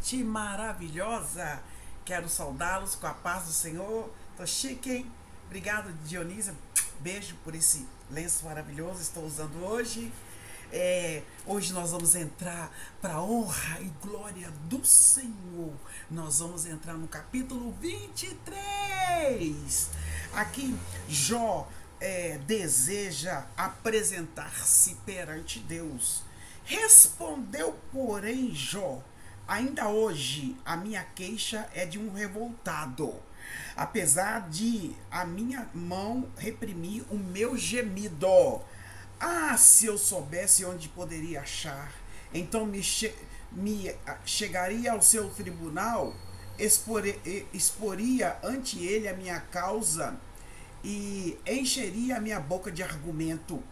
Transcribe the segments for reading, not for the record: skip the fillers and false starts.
noite maravilhosa. Quero saudá-los com a paz do Senhor. Tô chique, hein? Obrigado, Dionísia. Beijo por esse lenço maravilhoso. Estou usando hoje. Hoje nós vamos entrar para a honra e glória do Senhor. Nós vamos entrar no capítulo 23. Aqui, Jó deseja apresentar-se perante Deus. Respondeu, porém, Jó: ainda hoje a minha queixa é de um revoltado, apesar de a minha mão reprimir o meu gemido. Ah, se eu soubesse onde poderia achar, então me chegaria ao seu tribunal, exporia ante ele a minha causa e encheria a minha boca de argumento.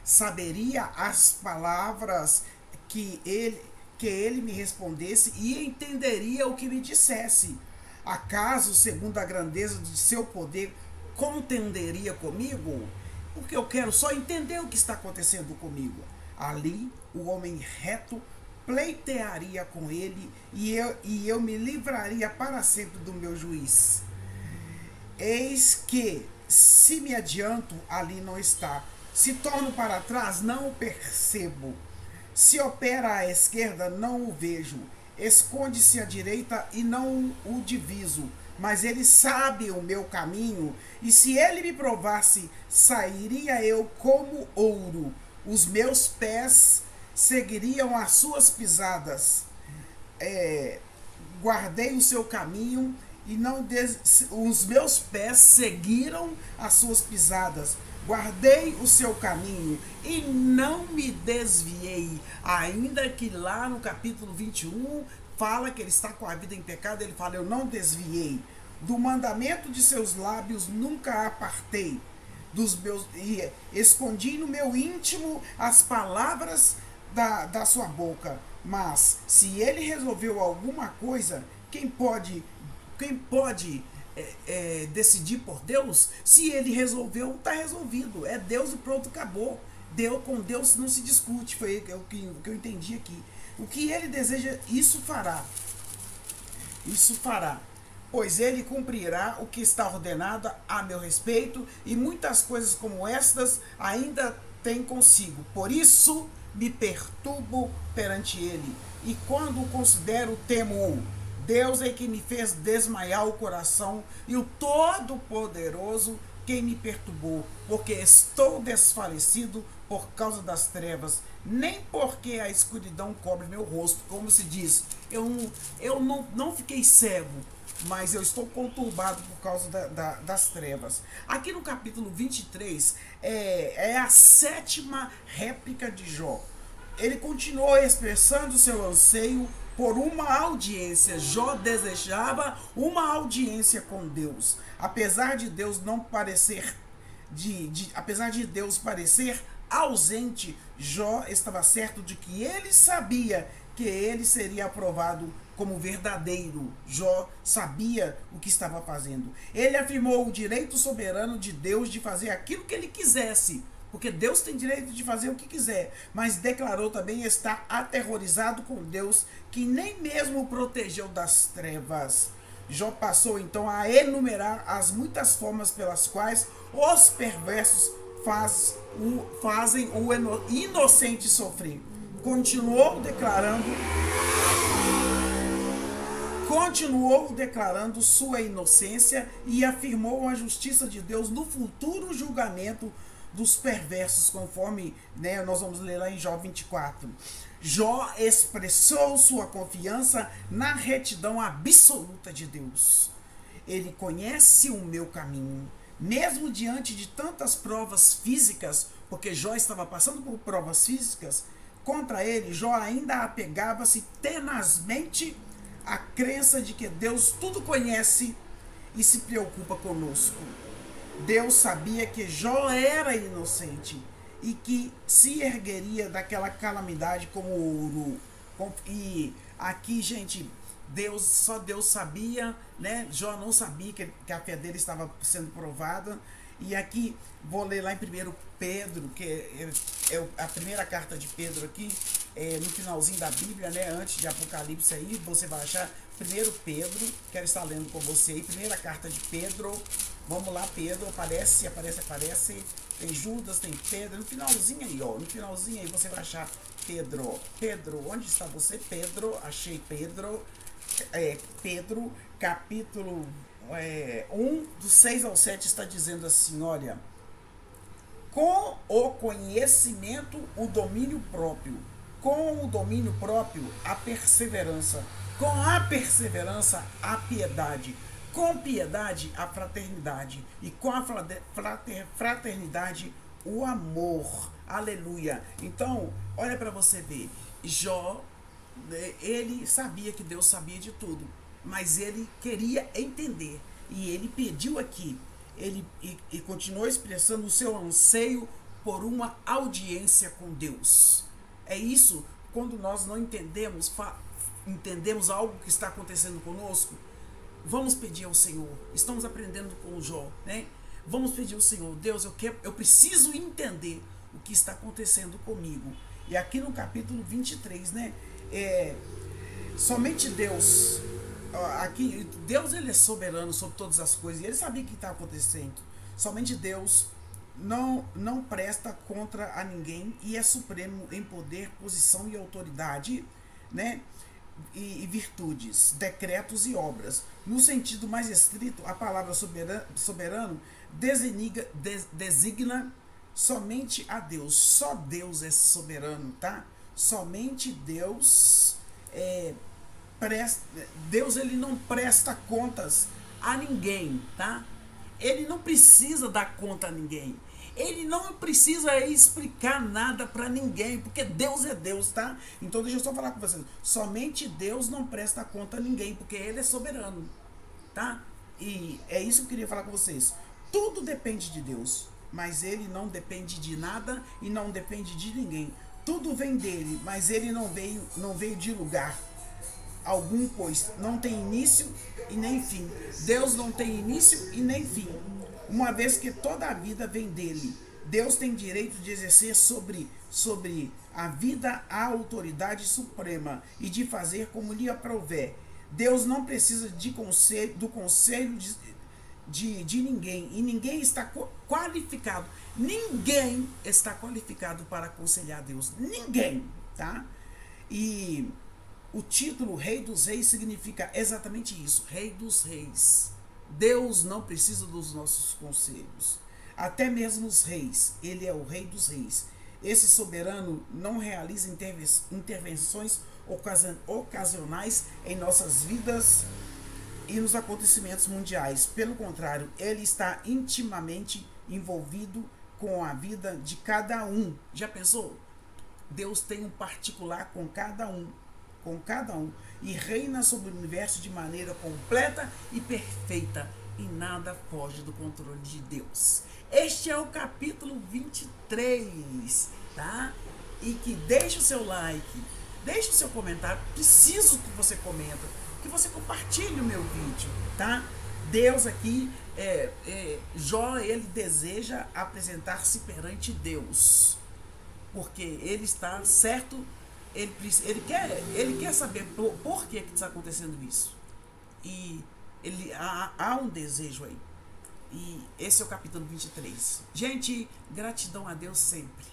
Saberia as palavras que ele me respondesse e entenderia o que me dissesse. Acaso, segundo a grandeza de seu poder, contenderia comigo? Porque eu quero só entender o que está acontecendo comigo. Ali, o homem reto pleitearia com ele e eu me livraria para sempre do meu juiz. Eis que, se me adianto, ali não está. Se torno para trás, não o percebo. Se opera à esquerda, não o vejo. Esconde-se à direita e não o diviso. Mas ele sabe o meu caminho, e se ele me provasse, sairia eu como ouro. Os meus pés seguiriam as suas pisadas. Guardei o seu caminho e não os meus pés seguiram as suas pisadas. Guardei o seu caminho e não me desviei. Ainda que lá no capítulo 21 fala que ele está com a vida em pecado, ele fala: eu não desviei. Do mandamento de seus lábios nunca apartei. E escondi no meu íntimo as palavras da sua boca. Mas se ele resolveu alguma coisa, quem pode decidir por Deus? Se ele resolveu, está resolvido. É Deus e pronto, acabou. Com Deus não se discute. Foi o que eu entendi aqui. O que ele deseja, isso fará. Isso fará. Pois ele cumprirá o que está ordenado a meu respeito, e muitas coisas como estas ainda tem consigo. Por isso me perturbo perante ele, e quando o considero, temo-o. Deus é quem me fez desmaiar o coração, e o Todo-Poderoso quem me perturbou, porque estou desfalecido por causa das trevas, nem porque a escuridão cobre meu rosto. Como se diz, eu não fiquei cego, mas eu estou conturbado por causa das trevas. Aqui no capítulo 23 é a 7ª réplica de Jó. Ele continuou expressando seu anseio por uma audiência. Jó desejava uma audiência com Deus. Apesar de Deus não parecer apesar de Deus parecer ausente, Jó estava certo de que ele sabia que ele seria aprovado como verdadeiro. Jó sabia o que estava fazendo. Ele afirmou o direito soberano de Deus de fazer aquilo que ele quisesse, porque Deus tem direito de fazer o que quiser, mas declarou também estar aterrorizado com Deus, que nem mesmo o protegeu das trevas. Jó passou então a enumerar as muitas formas pelas quais os perversos fazem o inocente sofrer. Continuou declarando sua inocência e afirmou a justiça de Deus no futuro julgamento dos perversos, conforme nós vamos ler lá em Jó 24. Jó expressou sua confiança na retidão absoluta de Deus. Ele conhece o meu caminho, mesmo diante de tantas provas físicas, porque Jó estava passando por provas físicas contra ele. Jó ainda apegava-se tenazmente à crença de que Deus tudo conhece e se preocupa conosco. Deus sabia que Jó era inocente e que se ergueria daquela calamidade como ouro. E aqui, gente, só Deus sabia, né? Jó não sabia que a fé dele estava sendo provada. E aqui, vou ler lá em 1 Pedro, que é a primeira carta de Pedro aqui, no finalzinho da Bíblia, né? Antes de Apocalipse aí, você vai achar 1 Pedro, quero estar lendo com você aí, primeira carta de Pedro. Vamos lá, Pedro, aparece. Tem Judas, tem Pedro, no finalzinho aí, ó. No finalzinho aí você vai achar Pedro. Pedro, onde está você? Pedro, achei Pedro. Pedro, capítulo 1, do 6 ao 7, está dizendo assim, olha. Com o conhecimento, o domínio próprio. Com o domínio próprio, a perseverança. Com a perseverança, a piedade. Com piedade, a fraternidade. E com a fraternidade, o amor. Aleluia. Então, olha para você ver. Jó, ele sabia que Deus sabia de tudo. Mas ele queria entender. E ele pediu aqui. Ele continuou expressando o seu anseio por uma audiência com Deus. É isso, quando nós não entendemos algo que está acontecendo conosco, vamos pedir ao Senhor. Estamos aprendendo com o Jó, né? Vamos pedir ao Senhor, Deus, eu preciso entender o que está acontecendo comigo. E aqui no capítulo 23, né? Somente Deus, aqui, Deus, ele é soberano sobre todas as coisas, e ele sabia o que está acontecendo. Somente Deus não presta contra a ninguém e é supremo em poder, posição e autoridade, né? E virtudes, decretos e obras. No sentido mais estrito, a palavra soberano designa somente a Deus. Só Deus é soberano, tá? Somente Deus Deus, ele não presta contas a ninguém, tá? Ele não precisa dar conta a ninguém. Ele não precisa explicar nada para ninguém, porque Deus é Deus, tá? Então deixa eu só falar com vocês. Somente Deus não presta conta a ninguém, porque ele é soberano, tá? E é isso que eu queria falar com vocês. Tudo depende de Deus, mas ele não depende de nada e não depende de ninguém. Tudo vem dele, mas ele não veio de lugar algum, pois não tem início e nem fim. Deus não tem início e nem fim. Uma vez que toda a vida vem dele, Deus tem direito de exercer sobre a vida a autoridade suprema e de fazer como lhe aprouver. Deus não precisa do conselho de ninguém, e ninguém está qualificado. Ninguém está qualificado para aconselhar Deus. Ninguém, tá? E o título Rei dos Reis significa exatamente isso, Rei dos Reis. Deus não precisa dos nossos conselhos. Até mesmo os reis, ele é o Rei dos Reis. Esse soberano não realiza intervenções ocasionais em nossas vidas e nos acontecimentos mundiais. Pelo contrário, ele está intimamente envolvido com a vida de cada um. Já pensou? Deus tem um particular com cada um. E reina sobre o universo de maneira completa e perfeita, e nada foge do controle de Deus. Este é o capítulo 23, tá? E que deixe o seu like, deixe o seu comentário, preciso que você comenta, que você compartilhe o meu vídeo, tá? Deus aqui, Jó, ele deseja apresentar-se perante Deus, porque ele está certo. Ele quer saber por que está acontecendo isso. E há um desejo aí. E esse é o capítulo 23. Gente, gratidão a Deus sempre.